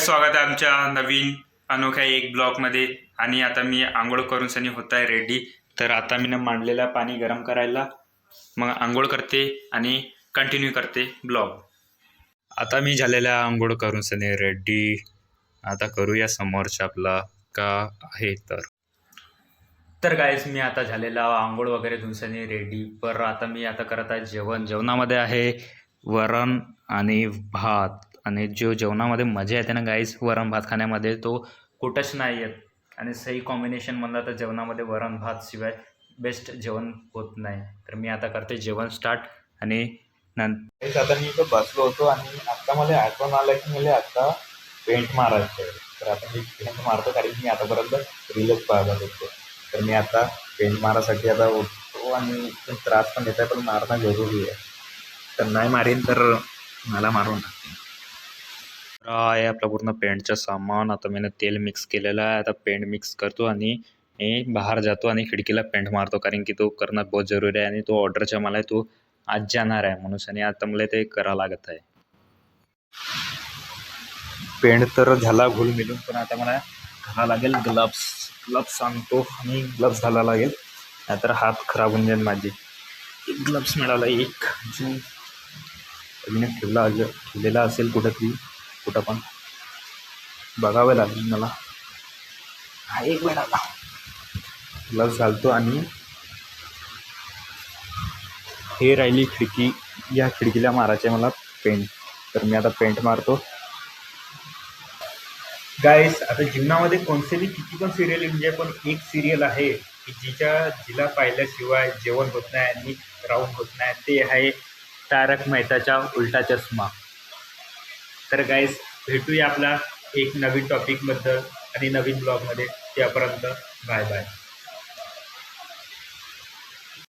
स्वागत आहे आमच्या नवीन अनोख्या एक ब्लॉगमध्ये. आणि आता मी आंघोळ करून सनी होत आहे रेडी. तर आता मी मांडलेला पाणी गरम करायला, मग आंघोळ करते आणि कंटिन्यू करते ब्लॉग. आता मी झालेला आंघोळ करून सनी रेडी. आता करूया समोरच्या आपला का आहे तर गाईज मी आता झालेला आंघोळ वगैरे धुसनी रेडी. पर आता मी आता करत आहे जेवणामध्ये आहे वरण आणि भात. आणि जो जेवणामध्ये मजा येते ना गाईज वरण भात खाण्यामध्ये, तो कुठंच नाही येत. आणि सही कॉम्बिनेशन म्हणलं तर जेवणामध्ये वरण भात शिवाय बेस्ट जेवण होत नाही. तर मी आता करते जेवण स्टार्ट. आणि नंतर आता मी इथं बसलो होतो आणि आता मला आठवण आलं की मला आता पेंट मारायचं आहे. तर आता मी पेंट मारतो, कारण मी आतापर्यंत रीलच पाहायला होतो. तर मी आता पेंट मारायसाठी आता उठतो आणि त्रास पण येत आहे, पण मारणं जरुरी आहे. तर नाही मारीन तर मला मारून टाकते. आहे आपलं पूर्ण पेंटचं सामान. आता मी तेल मिक्स केलेलं आहे. आता पेंट मिक्स करतो आणि बाहेर जातो आणि खिडकीला पेंट मारतो, कारण की तो करणं बहुत जरुरी आहे. आणि तो ऑर्डरच्या मला तो आज जाणार आहे म्हणून, आणि आता मला ते करावं लागत आहे. पेंट तर झाला घुल मिळून, पण आता मला घालावं लागेल ग्लव्स आणतो आणि ग्लव्स घालावं लागेल, नाहीतर हात खराब होऊन जाईल माझे. एक ग्लव्स मिळाला, एक जो मी ठेवलेला असेल कुठं पण बघावं लागेल मला. हा एक मिळाला. ग्लव्स घालतो आणि हे राहिली खिडकी. या खिडकीला मारायचे मला पेंट. तर मी आता पेंट मारतो. गाईस, आता जीवनामध्ये कोणतेही किती पण सिरियल येऊन जाए, पण एक सिरियल आहे की जिला पाहिल्याशिवाय जेवण होत नाही आणि राहून होत नाही. ते आहे तारक मेहताचा उलटा चष्मा. तर गाईस, भेटूया आपला एक नवीन टॉपिकबद्दल आणि नवीन ब्लॉगमध्ये. त्यापर्यंत बाय बाय.